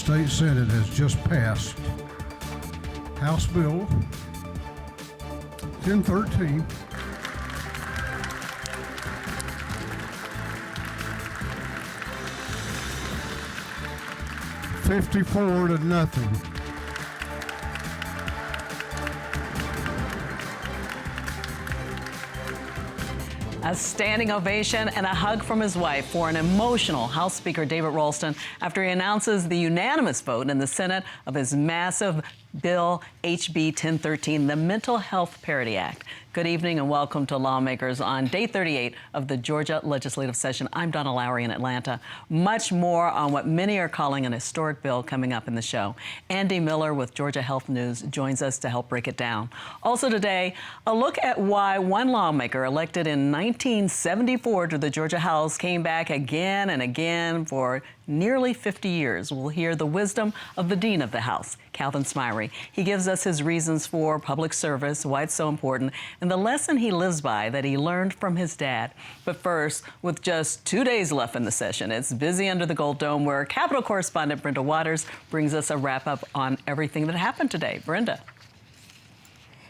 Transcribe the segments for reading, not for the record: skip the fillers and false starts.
State Senate has just passed House Bill 1013, $54-0. A standing ovation and a hug from his wife for an emotional House Speaker David Ralston after he announces the unanimous vote in the Senate of his massive bill HB 1013, the Mental Health Parity Act. Good evening and welcome to Lawmakers on day 38 of the Georgia legislative session. I'm Donna Lowry in Atlanta. Much more on what many are calling an historic bill coming up in the show. Andy Miller with Georgia Health News joins us to help break it down. Also today, a look at why one lawmaker elected in 1974 to the Georgia House came back again and again for nearly 50 years. We'll hear the wisdom of the Dean of the House, Calvin Smyre. He gives us his reasons for public service, why it's so important, and the lesson he lives by that he learned from his dad. But first, with just 2 days left in the session, it's busy under the Gold Dome where Capitol correspondent Brenda Waters brings us a wrap-up on everything that happened today. Brenda.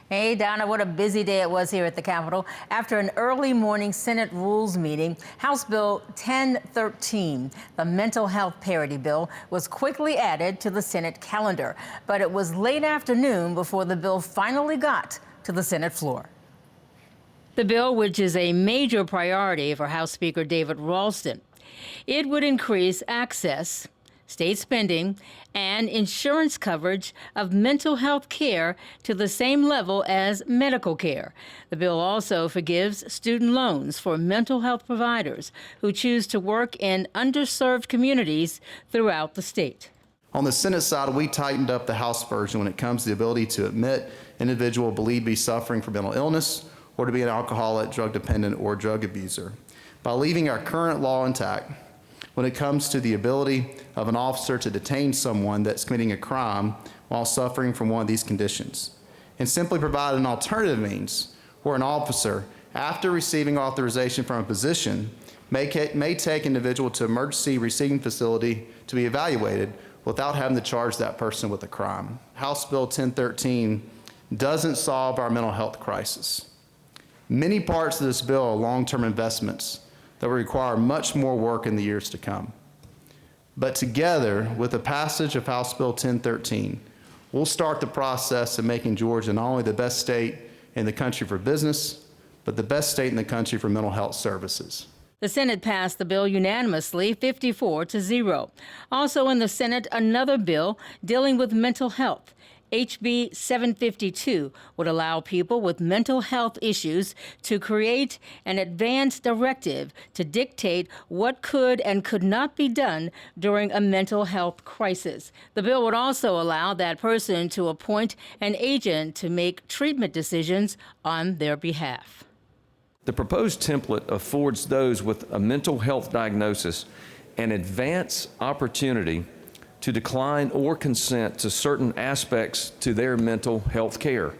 Hey, Donna, what a busy day it was here at the Capitol. After an early morning Senate Rules meeting, House Bill 1013, the Mental Health Parity Bill, was quickly added to the Senate calendar. But it was late afternoon before the bill finally got to the Senate floor. The bill, which is a major priority for House Speaker David Ralston, it would increase access, state spending, and insurance coverage of mental health care to the same level as medical care. The bill also forgives student loans for mental health providers who choose to work in underserved communities throughout the state. On the Senate side, we tightened up the House version when it comes to the ability to admit individual believed to be suffering from mental illness or to be an alcoholic, drug dependent, or drug abuser. By leaving our current law intact, when it comes to the ability of an officer to detain someone that's committing a crime while suffering from one of these conditions, and simply provide an alternative means where an officer, after receiving authorization from a physician, may take an individual to emergency receiving facility to be evaluated without having to charge that person with a crime. House Bill 1013 doesn't solve our mental health crisis. Many parts of this bill are long-term investments that will require much more work in the years to come. But together, with the passage of House Bill 1013, we'll start the process of making Georgia not only the best state in the country for business, but the best state in the country for mental health services. The Senate passed the bill unanimously, 54-0. Also in the Senate, another bill dealing with mental health. HB 752 would allow people with mental health issues to create an advance directive to dictate what could and could not be done during a mental health crisis. The bill would also allow that person to appoint an agent to make treatment decisions on their behalf. The proposed template affords those with a mental health diagnosis an advance opportunity to decline or consent to certain aspects to their mental health care.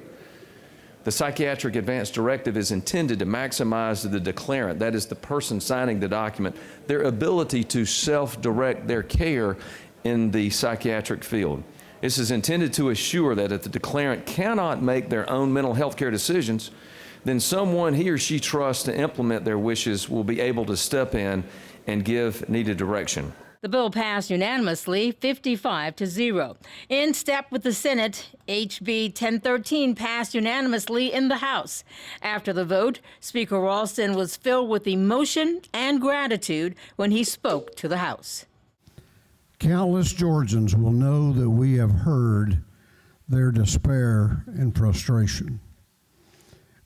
The Psychiatric Advance Directive is intended to maximize the declarant, that is the person signing the document, their ability to self-direct their care in the psychiatric field. This is intended to assure that if the declarant cannot make their own mental health care decisions, then someone he or she trusts to implement their wishes will be able to step in and give needed direction. The bill passed unanimously, 55-0. In step with the Senate, HB 1013 passed unanimously in the House. After the vote, Speaker Ralston was filled with emotion and gratitude when he spoke to the House. Countless Georgians will know that we have heard their despair and frustration.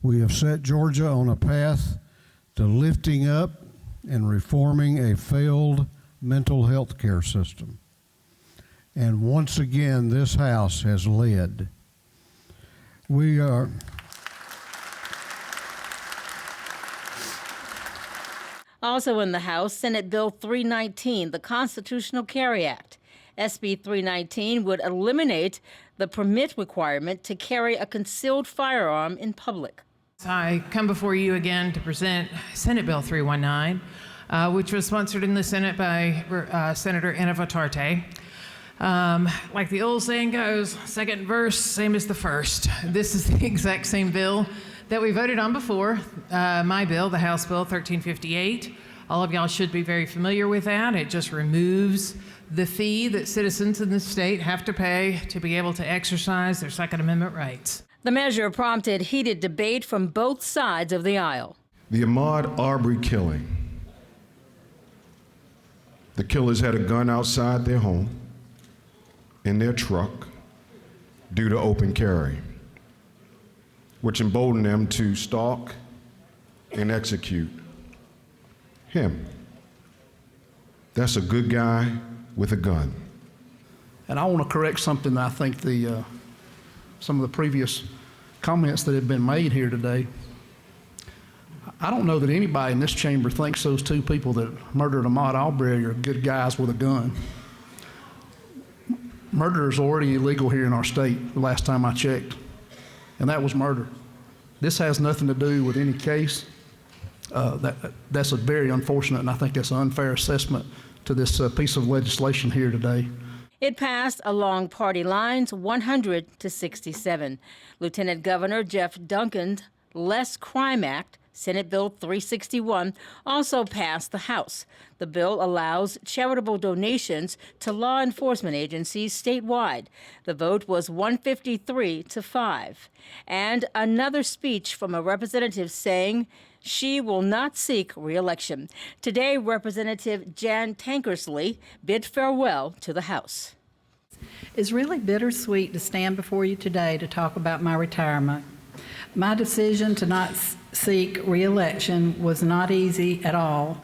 We have set Georgia on a path to lifting up and reforming a failed mental health care system. And once again, this House has led. We are also in the House, Senate Bill 319, the Constitutional Carry Act. SB 319 would eliminate the permit requirement to carry a concealed firearm in public. I come before you again to present Senate Bill 319, which was sponsored in the Senate by Senator Anna Vitarte. Like the old saying goes, second verse, same as the first. This is the exact same bill that we voted on before, my bill, the House Bill 1358. All of y'all should be very familiar with that. It just removes the fee that citizens in the state have to pay to be able to exercise their Second Amendment rights. The measure prompted heated debate from both sides of the aisle. The Ahmaud Arbery killing. The killers had a gun outside their home, in their truck, due to open carry, which emboldened them to stalk and execute him. That's a good guy with a gun. And I want to correct something that I think some of the previous comments that have been made here today. I don't know that anybody in this chamber thinks those two people that murdered Ahmaud Arbery are good guys with a gun. Murder is already illegal here in our state, the last time I checked, and that was murder. This has nothing to do with any case. That's a very unfortunate, and I think that's an unfair assessment to this piece of legislation here today. It passed along party lines, 100 to 67. Lieutenant Governor Jeff Duncan's Less Crime Act, Senate Bill 361, also passed the House. The bill allows charitable donations to law enforcement agencies statewide. The vote was 153 to 5. And another speech from a representative saying she will not seek re-election. Today, Representative Jan Tankersley bid farewell to the House. It's really bittersweet to stand before you today to talk about my retirement. My decision to not seek re-election was not easy at all.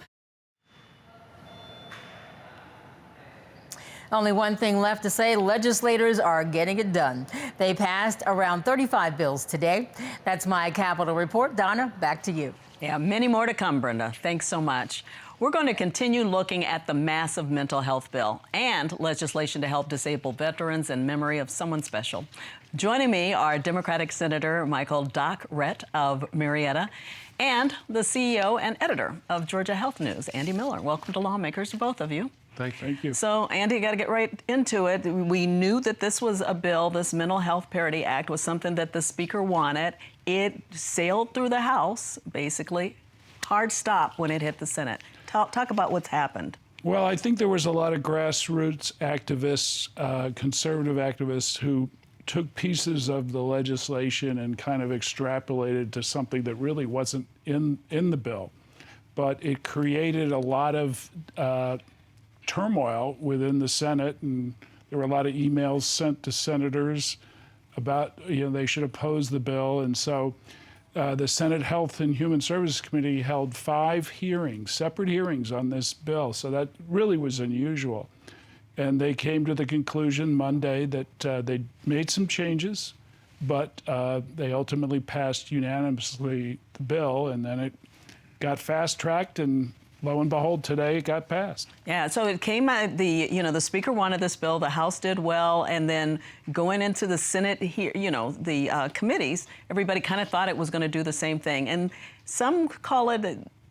Only one thing left to say, legislators are getting it done. They passed around 35 bills today. That's my Capitol Report. Donna, back to you. Yeah, many more to come, Brenda. Thanks so much. We're going to continue looking at the massive mental health bill and legislation to help disabled veterans in memory of someone special. Joining me are Democratic Senator Michael Doc Rett of Marietta and the CEO and editor of Georgia Health News, Andy Miller. Welcome to Lawmakers, both of you. Thank you. So, Andy, got to get right into it. We knew that this was a bill, this Mental Health Parity Act was something that the Speaker wanted. It sailed through the House, basically. Hard stop when it hit the Senate. Talk about what's happened. Well, I think there was a lot of grassroots activists, conservative activists, who took pieces of the legislation and kind of extrapolated to something that really wasn't in the bill. But it created a lot of turmoil within the Senate, and there were a lot of emails sent to senators about, they should oppose the bill. And so the Senate Health and Human Services Committee held 5 hearings, separate hearings on this bill. So that really was unusual. And they came to the conclusion Monday that they made some changes, but they ultimately passed unanimously the bill, and then it got fast-tracked, and lo and behold, today it got passed. Yeah, so it came out, the Speaker wanted this bill, the House did well, and then going into the Senate here, the committees, everybody kind of thought it was going to do the same thing. And some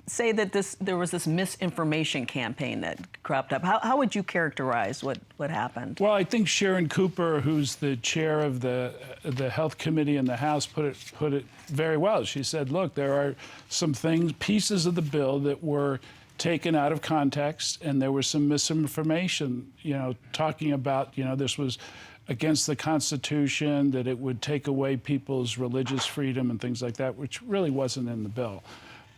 say that there was this misinformation campaign that cropped up. How would you characterize what happened? Well, I think Sharon Cooper, who's the chair of the Health Committee in the House, put it very well. She said, look, there are some pieces of the bill that were taken out of context, and there was some misinformation, talking about, this was against the Constitution, that it would take away people's religious freedom and things like that, which really wasn't in the bill.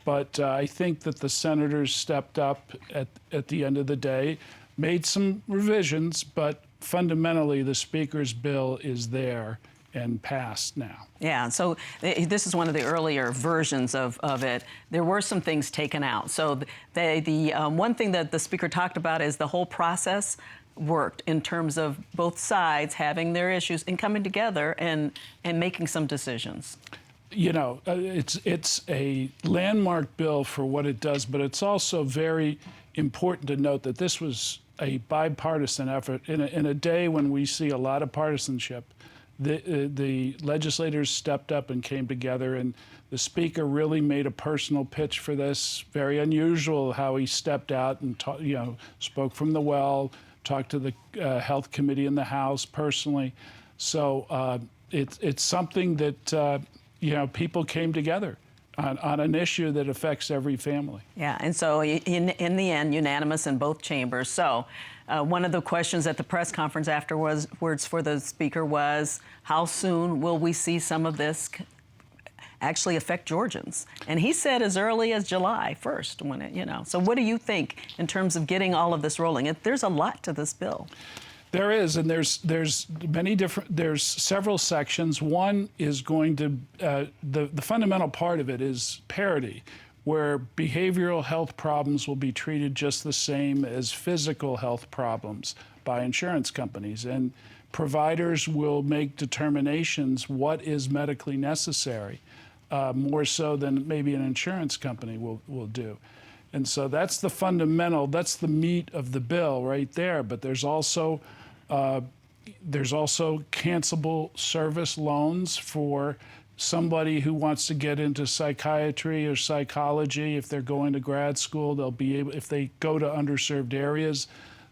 But I think that the senators stepped up at the end of the day, made some revisions, but fundamentally the Speaker's bill is there and passed now. Yeah, so this is one of the earlier versions of it. There were some things taken out. So the one thing that the Speaker talked about is the whole process worked in terms of both sides having their issues and coming together and making some decisions. It's a landmark bill for what it does, but it's also very important to note that this was a bipartisan effort in a day when we see a lot of partisanship. The legislators stepped up and came together, and the Speaker really made a personal pitch for this. Very unusual how he stepped out and spoke from the well, talked to the Health Committee in the House personally. So it's something that, people came together on an issue that affects every family. Yeah, and so in the end, unanimous in both chambers. So one of the questions at the press conference afterwards for the speaker was, how soon will we see some of this actually affect Georgians? And he said as early as July 1st, when it, So what do you think in terms of getting all of this rolling? There's a lot to this bill. There is, and there's several sections. One is going to, the fundamental part of it is parity, where behavioral health problems will be treated just the same as physical health problems by insurance companies. And providers will make determinations what is medically necessary, more so than maybe an insurance company will do. And so that's the fundamental, that's the meat of the bill right there. But there's also cancelable service loans for somebody who wants to get into psychiatry or psychology. If they're going to grad school, they'll be able, if they go to underserved areas,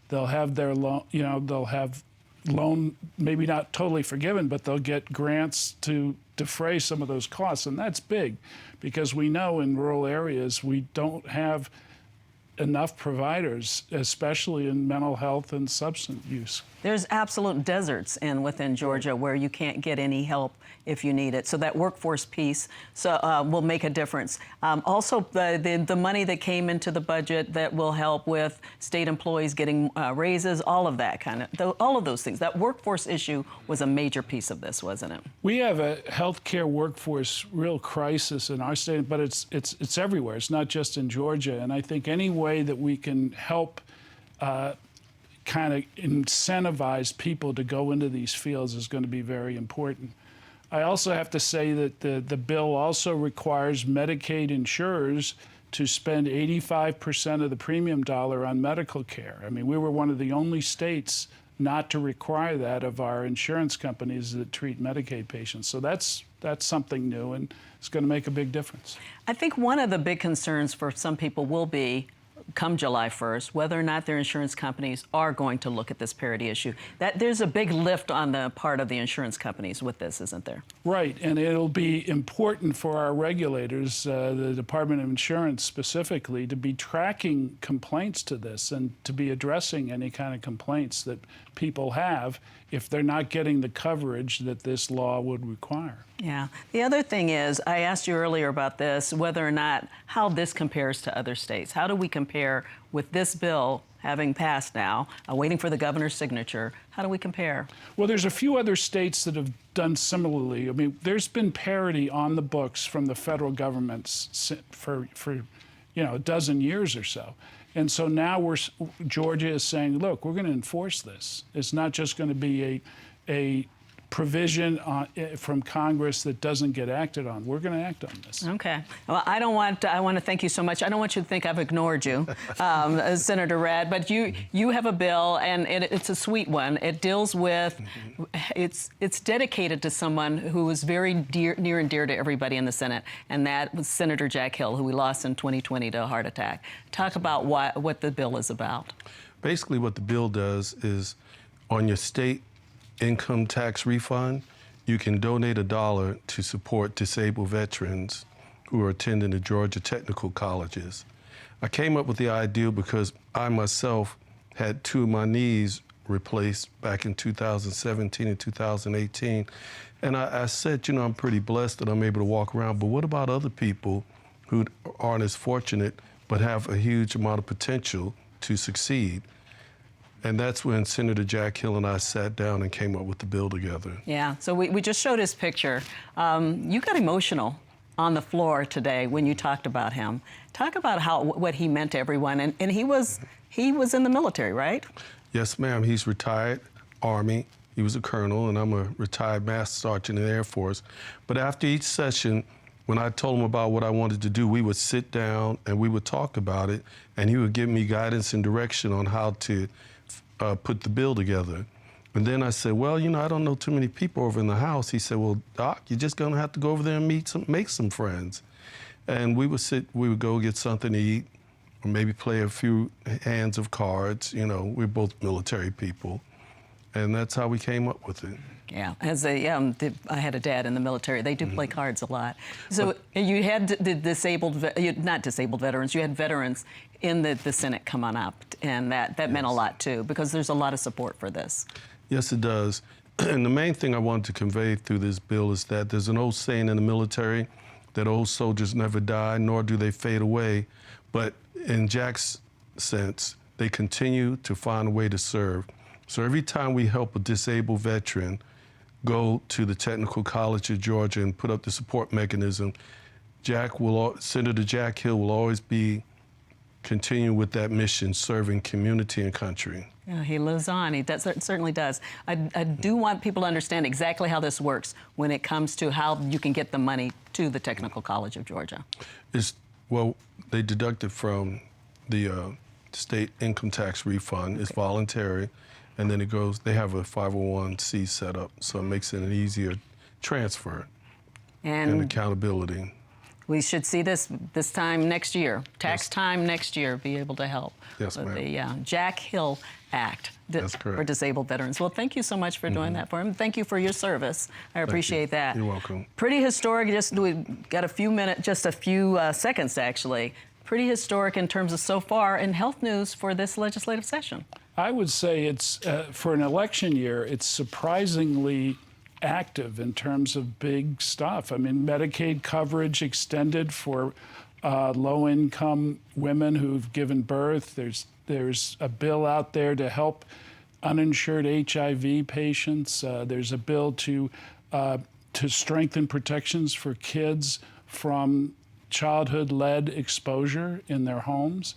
they'll have their loan, they'll have loan, maybe not totally forgiven, but they'll get grants to defray some of those costs. And that's big, because we know in rural areas we don't have enough providers, especially in mental health and substance use. There's absolute deserts within Georgia where you can't get any help if you need it. So that workforce piece will make a difference. Also, the money that came into the budget that will help with state employees getting raises, all of that all of those things. That workforce issue was a major piece of this, wasn't it? We have a healthcare workforce real crisis in our state, but it's everywhere. It's not just in Georgia. And I think any way that we can help kind of incentivize people to go into these fields is going to be very important. I also have to say that the bill also requires Medicaid insurers to spend 85% of the premium dollar on medical care. I mean, we were one of the only states not to require that of our insurance companies that treat Medicaid patients. So that's something new, and it's going to make a big difference. I think one of the big concerns for some people will be, come July 1st, whether or not their insurance companies are going to look at this parity issue. There's a big lift on the part of the insurance companies with this, isn't there? Right, and it'll be important for our regulators, the Department of Insurance specifically, to be tracking complaints to this and to be addressing any kind of complaints that people have if they're not getting the coverage that this law would require. Yeah. The other thing is, I asked you earlier about this, whether or not, how this compares to other states. How do we compare with this bill having passed now, waiting for the governor's signature? How do we compare? Well, there's a few other states that have done similarly. I mean, there's been parity on the books from the federal government for a dozen years or so. And so now Georgia is saying, look, we're going to enforce this. It's not just going to be a provision from Congress that doesn't get acted on. We're going to act on this. Okay. Well, I want to thank you so much. I don't want you to think I've ignored you, Senator Redd, but you have a bill, and it's a sweet one. It deals with, it's dedicated to someone who is very near and dear to everybody in the Senate, and that was Senator Jack Hill, who we lost in 2020 to a heart attack. Talk about what the bill is about. Basically, what the bill does is, on your state income tax refund, you can donate $1 to support disabled veterans who are attending the Georgia technical colleges. I came up with the idea because I myself had 2 of my knees replaced back in 2017 and 2018. And I said, I'm pretty blessed that I'm able to walk around, but what about other people who aren't as fortunate but have a huge amount of potential to succeed? And that's when Senator Jack Hill and I sat down and came up with the bill together. Yeah, so we just showed his picture. You got emotional on the floor today when you talked about him. Talk about what he meant to everyone. And he was in the military, right? Yes, ma'am. He's retired Army. He was a colonel, and I'm a retired master sergeant in the Air Force. But after each session, when I told him about what I wanted to do, we would sit down and we would talk about it, and he would give me guidance and direction on how to put the bill together. And then I said, well, I don't know too many people over in the House. He said, well, Doc, you're just going to have to go over there and make some friends. And we would go get something to eat, or maybe play a few hands of cards. You know, we're both military people, and that's how we came up with it. Yeah, I had a dad in the military. They do play cards a lot. So you had the not disabled veterans, you had veterans in the Senate come on up, and that meant a lot too, because there's a lot of support for this. Yes, it does. And the main thing I wanted to convey through this bill is that there's an old saying in the military that old soldiers never die, nor do they fade away. But in Jack's sense, they continue to find a way to serve. So every time we help a disabled veteran go to the Technical College of Georgia and put up the support mechanism, Senator Jack Hill will always be continuing with that mission, serving community and country. Yeah, he lives on. He certainly does. I do want people to understand exactly how this works when it comes to how you can get the money to the Technical College of Georgia. Well, they deduct it from the state income tax refund. It's voluntary. And then it goes, they have a 501c set up, so it makes it an easier transfer and accountability. We should see this time next year, time next year, be able to help. Yes, with ma'am. The Jack Hill Act That's correct. for disabled veterans. Well, thank you so much for doing that for him. Thank you for your service. I appreciate that. You're welcome. Pretty historic. We got a few seconds actually. Pretty historic in terms of so far in health news for this legislative session. I would say it's, for an election year, it's surprisingly active in terms of big stuff. I mean, Medicaid coverage extended for low-income women who've given birth. There's a bill out there to help uninsured HIV patients. There's a bill to strengthen protections for kids from childhood-led exposure in their homes.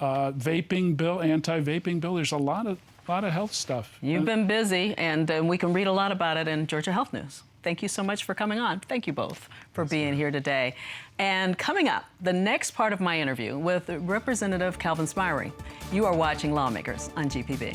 Vaping bill, anti-vaping bill. There's a lot of health stuff. You've been busy, and we can read a lot about it in Georgia Health News. Thank you so much for coming on. Thank you both for being here today. And coming up, the next part of my interview with Representative Calvin Smyre. You are watching Lawmakers on GPB.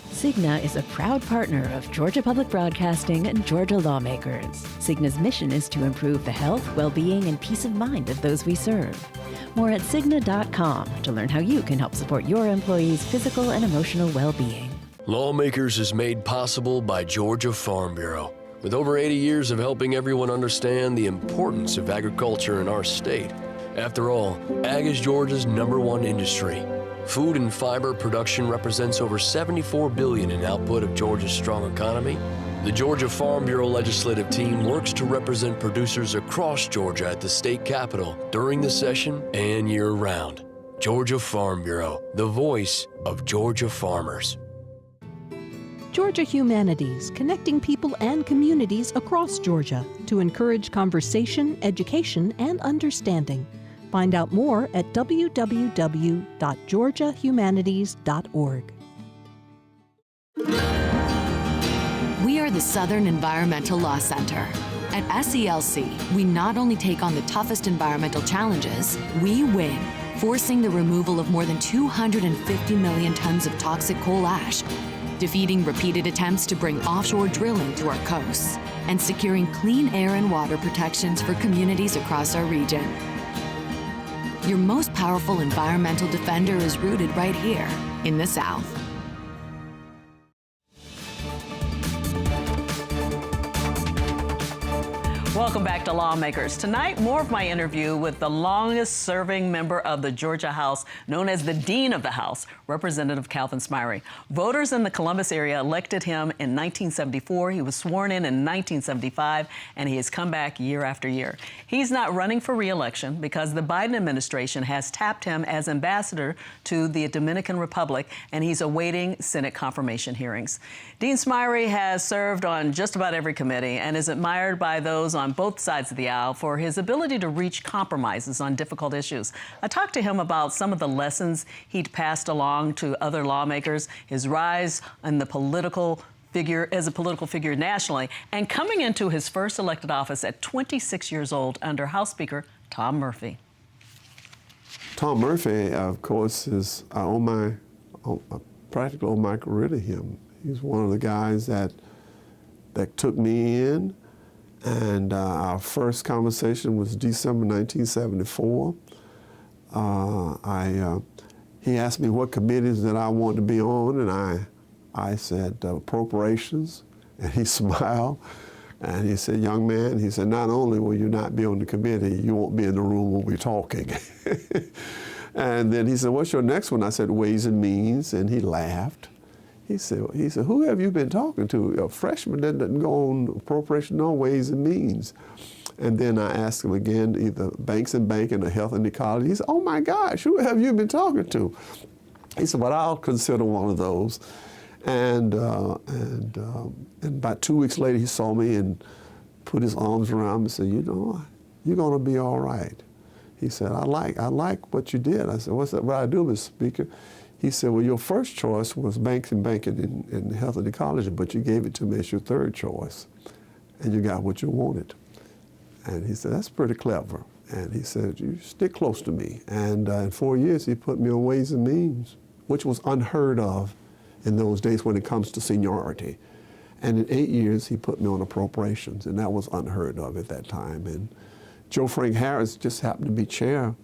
Cigna is a proud partner of Georgia Public Broadcasting and Georgia Lawmakers. Cigna's mission is to improve the health, well-being, and peace of mind of those we serve. More at Cigna.com to learn how you can help support your employees' physical and emotional well-being. Lawmakers is made possible by Georgia Farm Bureau. With over 80 years of helping everyone understand the importance of agriculture in our state. After all, ag is Georgia's #1 industry. Food and fiber production represents over $74 billion in output of Georgia's strong economy. The Georgia Farm Bureau legislative team works to represent producers across Georgia at the state capitol during the session and year-round. Georgia Farm Bureau, the voice of Georgia farmers. Georgia Humanities, connecting people and communities across Georgia to encourage conversation, education, and understanding. Find out more at www.georgiahumanities.org. We are the Southern Environmental Law Center. At SELC, we not only take on the toughest environmental challenges, we win, forcing the removal of more than 250 million tons of toxic coal ash, defeating repeated attempts to bring offshore drilling to our coasts, and securing clean air and water protections for communities across our region. Your most powerful environmental defender is rooted right here in the South. Welcome back to Lawmakers. Tonight, more of my interview with the longest-serving member of the Georgia House, known as the Dean of the House, Representative Calvin Smyre. Voters in the Columbus area elected him in 1974. He was sworn in 1975, and he has come back year after year. He's not running for re-election because the Biden administration has tapped him as ambassador to the Dominican Republic, and he's awaiting Senate confirmation hearings. Dean Smyre has served on just about every committee and is admired by those on both sides of the aisle for his ability to reach compromises on difficult issues. I talked to him about some of the lessons he'd passed along to other lawmakers, his rise in the political figure as a political figure nationally, and coming into his first elected office at 26 years old under House Speaker Tom Murphy. Tom Murphy, of course, is practically owe my career to him. He's one of the guys that took me in, And our first conversation was December 1974. He asked me what committees that I wanted to be on, and I said appropriations, and he smiled, and he said, young man, he said, not only will you not be on the committee, you won't be in the room when we're talking. And then he said, what's your next one? I said, Ways and Means, and he laughed. He said, who have you been talking to? A freshman that doesn't go on appropriation or Ways and Means. And then I asked him again, either Banks and Banking or Health and Ecology. He said, oh my gosh, who have you been talking to? He said, well, I'll consider one of those. And about 2 weeks later, he saw me and put his arms around me and said, you know, you're going to be all right. He said, I like what you did. I said, what's that? What I do, Mr. Speaker? He said, well, your first choice was Banks and Banking and Health and Ecology, but you gave it to me as your third choice, and you got what you wanted. And he said, that's pretty clever. And he said, you stick close to me. And in 4 years, he put me on Ways and Means, which was unheard of in those days when it comes to seniority. And in 8 years, he put me on appropriations, and that was unheard of at that time. And Joe Frank Harris just happened to be chair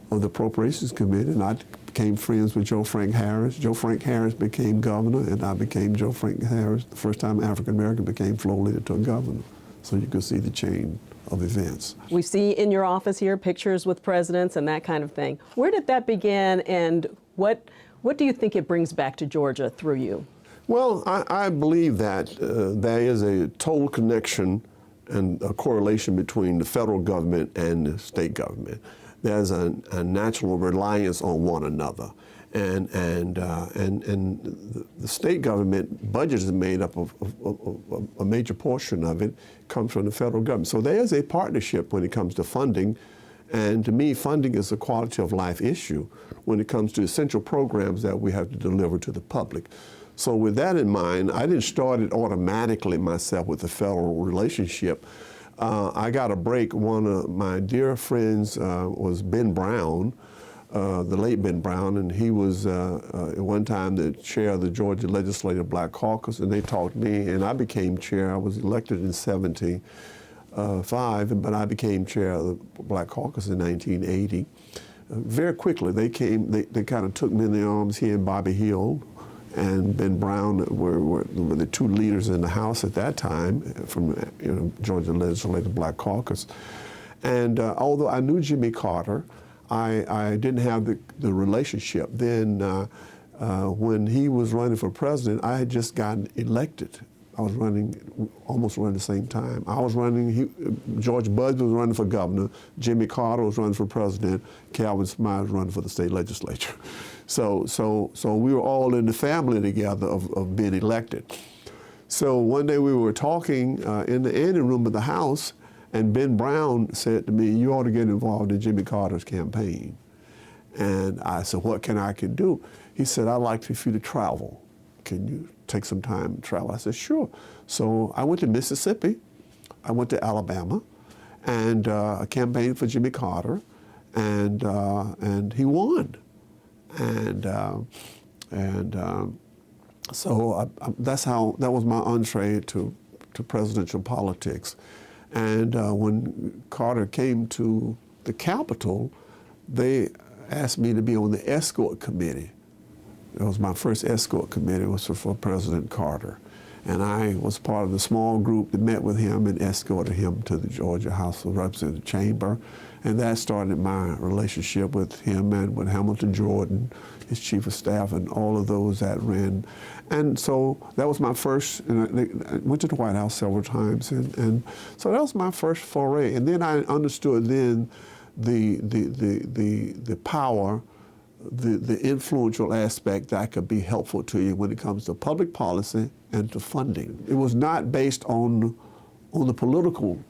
of the Appropriations Committee, and I became friends with Joe Frank Harris. Joe Frank Harris became governor, and I became Joe Frank Harris, the first time African American became floor leader to a governor. So you could see the chain of events. We see in your office here pictures with presidents and that kind of thing. Where did that begin, and what do you think it brings back to Georgia through you? Well, I believe that there is a total connection and a correlation between the federal government and the state government. There's a natural reliance on one another. And the state government budget is made up of a major portion of it comes from the federal government. So there's a partnership when it comes to funding. And to me, funding is a quality of life issue when it comes to essential programs that we have to deliver to the public. So with that in mind, I didn't start it automatically myself with the federal relationship. I got a break. One of my dear friends was Ben Brown, the late Ben Brown, and he was at one time the chair of the Georgia Legislative Black Caucus, and they talked to me, and I became chair. I was elected in 1975, but I became chair of the Black Caucus in 1980. Very quickly, they kind of took me in the arms, he and Bobby Hill, and Ben Brown were the two leaders in the House at that time from Georgia Legislative Black Caucus. And although I knew Jimmy Carter, I didn't have the relationship. Then when he was running for president, I had just gotten elected. I was almost running the same time. I was running, George Buds was running for governor, Jimmy Carter was running for president, Calvin Smythe was running for the state legislature. So we were all in the family together of being elected. So one day we were talking in the ante room of the House, and Ben Brown said to me, you ought to get involved in Jimmy Carter's campaign. And I said, what can I do? He said, I'd like for you to travel. Can you take some time to travel? I said, sure. So I went to Mississippi, I went to Alabama, and I campaigned for Jimmy Carter, and he won. So that was my entree to presidential politics. And when Carter came to the Capitol, they asked me to be on the escort committee. It was my first escort committee, was for President Carter. And I was part of the small group that met with him and escorted him to the Georgia House of Representatives chamber. And that started my relationship with him and with Hamilton Jordan, his chief of staff, and all of those that ran. And so that was my first, and I went to the White House several times. And so that was my first foray. And then I understood then the power, the influential aspect that could be helpful to you when it comes to public policy and to funding. It was not based on the political,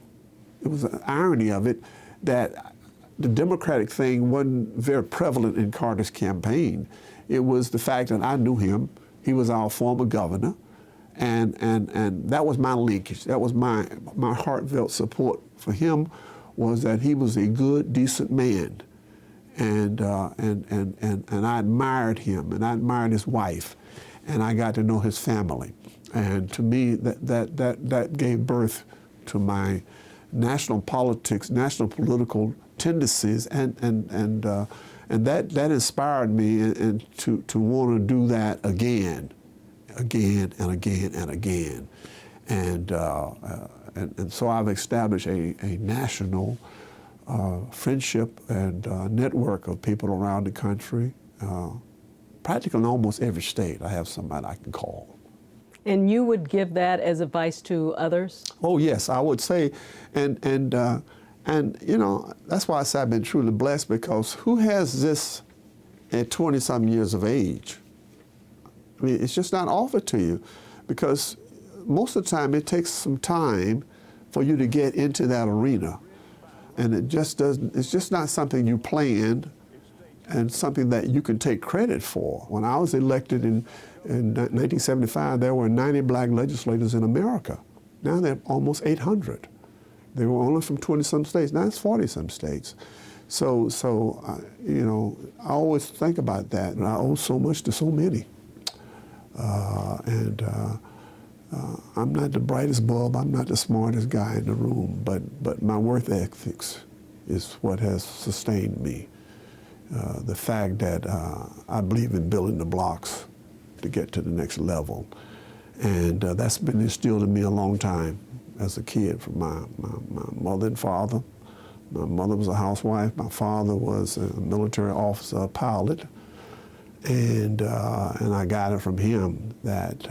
it was the irony of it that the Democratic thing wasn't very prevalent in Carter's campaign. It was the fact that I knew him, he was our former governor, and that was my linkage. That was my heartfelt support for him, was that he was a good, decent man. And I admired him, and I admired his wife, and I got to know his family. And to me, that gave birth to my national politics, national political tendencies, and that inspired me and to want to do that again and again and again. And so I've established a national friendship and network of people around the country. Practically in almost every state, I have somebody I can call. And you would give that as advice to others? Oh yes, I would say, and you know, that's why I say I've been truly blessed, because who has this at 20-some years of age? I mean, it's just not offered to you, because most of the time it takes some time for you to get into that arena, and it just doesn't. It's just not something you planned, and something that you can take credit for. When I was elected in 1975, there were 90 black legislators in America. Now there are almost 800. They were only from 20-some states. Now it's 40-some states. So you know, I always think about that, and I owe so much to so many. I'm not the brightest bulb, I'm not the smartest guy in the room, but my work ethics is what has sustained me. The fact that I believe in building the blocks to get to the next level. And that's been instilled in me a long time as a kid from my mother and father. My mother was a housewife. My father was a military officer, a pilot. And I got it from him that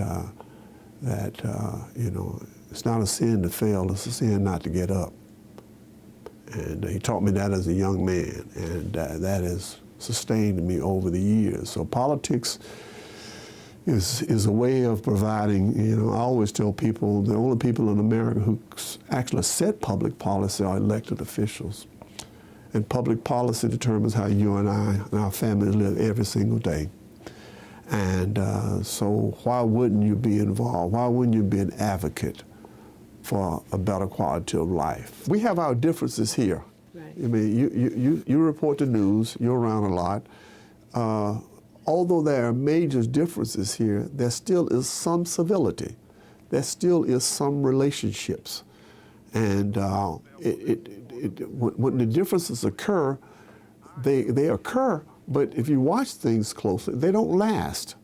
you know, it's not a sin to fail, it's a sin not to get up. And he taught me that as a young man, and that has sustained me over the years. So politics is a way of providing, you know, I always tell people the only people in America who actually set public policy are elected officials. And public policy determines how you and I and our families live every single day. And so why wouldn't you be involved? Why wouldn't you be an advocate for a better quality of life? We have our differences here. Right. I mean, you report the news, you're around a lot. Although there are major differences here, there still is some civility. There still is some relationships. And when the differences occur, they occur, but if you watch things closely, they don't last.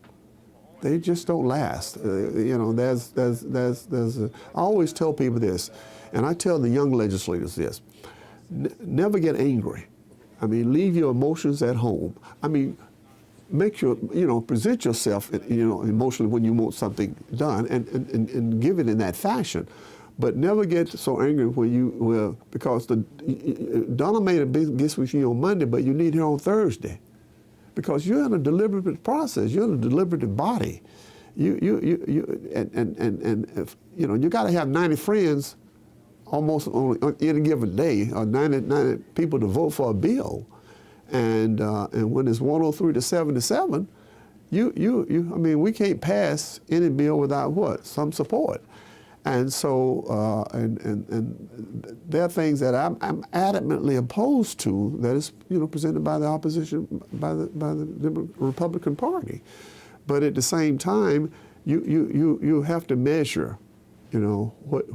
They just don't last. You know, I always tell people this, and I tell the young legislators this: never get angry. I mean, leave your emotions at home. I mean, make your, you know, present yourself, you know, emotionally when you want something done, and give it in that fashion. But never get so angry because Donna made a big guess with you on Monday, but you need her on Thursday, because you're in a deliberative process. You're in a deliberative body. You know, you got to have 90 friends almost on any given day, or 90 people to vote for a bill. And when it's 103 to 77, I mean, we can't pass any bill without what? Some support. And so, and there are things that I'm adamantly opposed to that is, you know, presented by the opposition, by the Republican Party. But at the same time, you have to measure, you know, what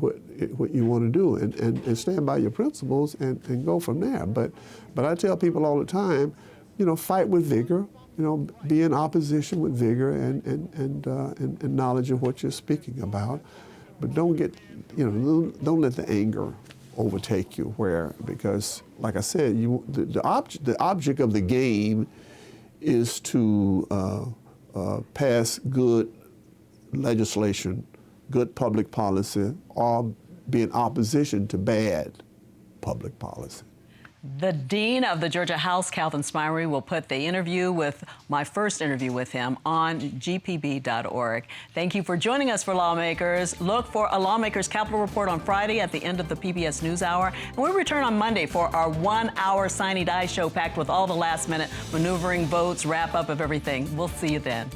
you want to do, and stand by your principles and go from there. But I tell people all the time, you know, fight with vigor, you know, be in opposition with vigor and knowledge of what you're speaking about. But don't get, you know, don't let the anger overtake you. Because, like I said, the object of the game is to pass good legislation, good public policy, or be in opposition to bad public policy. The Dean of the Georgia House, Calvin Smyre, will put my first interview with him on gpb.org. Thank you for joining us for Lawmakers. Look for a Lawmakers Capital Report on Friday at the end of the PBS NewsHour. And we return on Monday for our 1-hour Sine Die show packed with all the last-minute maneuvering, votes, wrap-up of everything. We'll see you then.